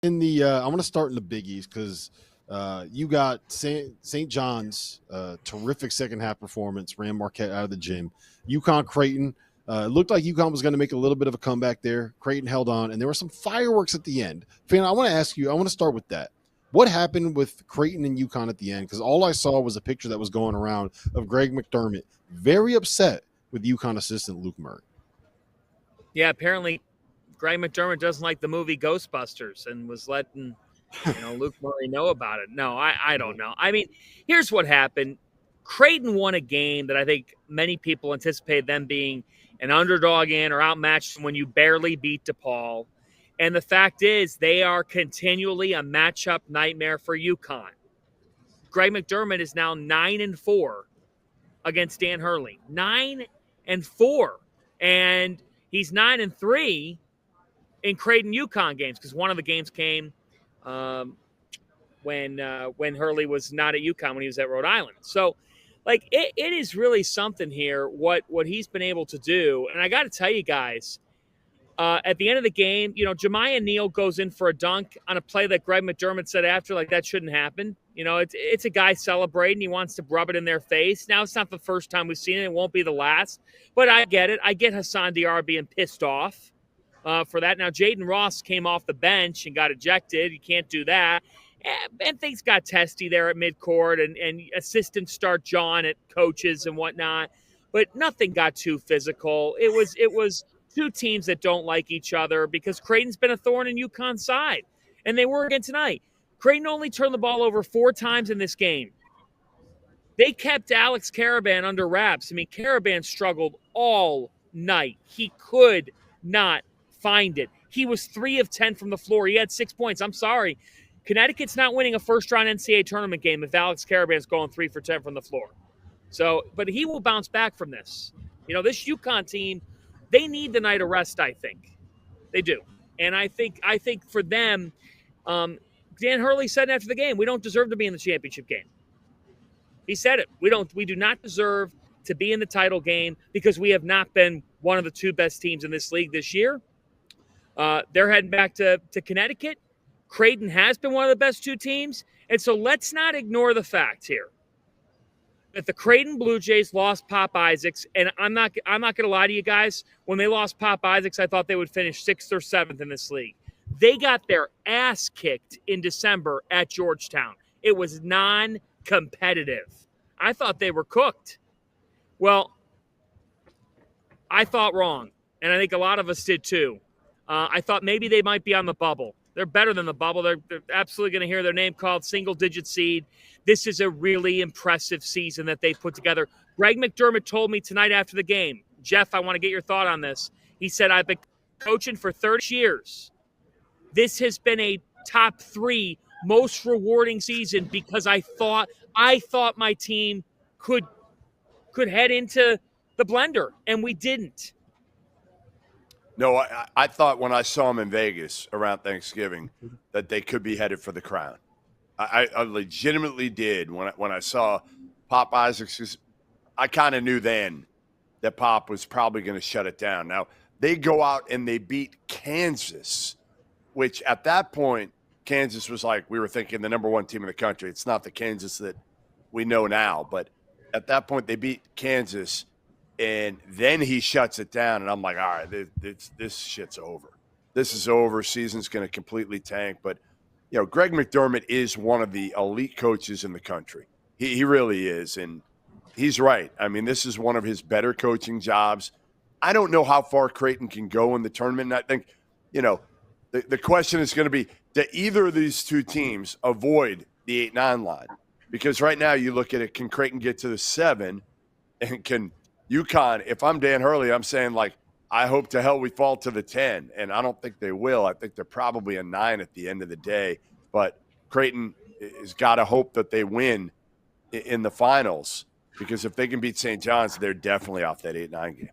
In the I want to start in the Big East because you got St. John's terrific second half performance, ran Marquette out of the gym. UConn Creighton, it looked like UConn was going to make a little bit of a comeback there. Creighton held on, and there were some fireworks at the end. Fan, I want to ask you, I want to start with that. What happened with Creighton and UConn at the end? Because all I saw was a picture that was going around of Greg McDermott very upset with UConn assistant Luke Murray. Yeah, apparently Greg McDermott doesn't like the movie Ghostbusters and was letting Luke Murray know about it. No, I don't know. I mean, here's what happened. Creighton won a game that I think many people anticipated them being an underdog in or outmatched when you barely beat DePaul. And the fact is they are continually a matchup nightmare for UConn. Greg McDermott is now 9-4 against Dan Hurley. 9-4. And he's 9-3 in Creighton UConn games because one of the games came when Hurley was not at UConn, when he was at Rhode Island. So, it is really something here what he's been able to do. And I got to tell you guys, at the end of the game, Jemiah Neal goes in for a dunk on a play that Greg McDermott said after, that shouldn't happen. It's a guy celebrating. He wants to rub it in their face. Now, it's not the first time we've seen it. It won't be the last. But I get it. I get Hassan Diarra being pissed off for that. Now, Jaden Ross came off the bench and got ejected. You can't do that. And things got testy there at midcourt, and assistants start jawing at coaches and whatnot. But nothing got too physical. It was two teams that don't like each other because Creighton's been a thorn in UConn's side. And they were again tonight. Creighton only turned the ball over 4 times in this game. They kept Alex Karaban under wraps. I mean, Karaban struggled all night. He could not find it. He was 3 of 10 from the floor. He had 6 points. I'm sorry. Connecticut's not winning a first-round NCAA tournament game if Alex Karaban's going 3 for 10 from the floor. So, but he will bounce back from this. This UConn team, they need the night of rest, I think. They do. And I think for them, Dan Hurley said after the game, we don't deserve to be in the championship game. He said it. We do not deserve to be in the title game because we have not been one of the 2 best teams in this league this year. They're heading back to Connecticut. Creighton has been one of the best 2 teams. And so let's not ignore the fact here that the Creighton Blue Jays lost Pop Isaacs. And I'm not going to lie to you guys. When they lost Pop Isaacs, I thought they would finish 6th or 7th in this league. They got their ass kicked in December at Georgetown. It was non-competitive. I thought they were cooked. Well, I thought wrong. And I think a lot of us did too. I thought maybe they might be on the bubble. They're better than the bubble. They're absolutely going to hear their name called, single-digit seed. This is a really impressive season that they put together. Greg McDermott told me tonight after the game, Jeff, I want to get your thought on this. He said, I've been coaching for 30 years. This has been a top 3 most rewarding season because I thought my team could head into the blender, and we didn't. No, I thought when I saw them in Vegas around Thanksgiving that they could be headed for the crown. I legitimately did when I saw Pop Isaacs. I kind of knew then that Pop was probably going to shut it down. Now, they go out and they beat Kansas, which at that point, Kansas was like, we were thinking the number 1 team in the country. It's not the Kansas that we know now, but at that point they beat Kansas. And then he shuts it down, and I'm like, all right, this shit's over. This is over. Season's going to completely tank. But, Greg McDermott is one of the elite coaches in the country. He really is, and he's right. I mean, this is one of his better coaching jobs. I don't know how far Creighton can go in the tournament. And I think, the question is going to be, do either of these 2 teams avoid the 8-9 line? Because right now you look at it, can Creighton get to the 7, and can UConn, if I'm Dan Hurley, I'm saying, I hope to hell we fall to the 10, and I don't think they will. I think they're probably a 9 at the end of the day. But Creighton has got to hope that they win in the finals because if they can beat St. John's, they're definitely off that 8-9 game.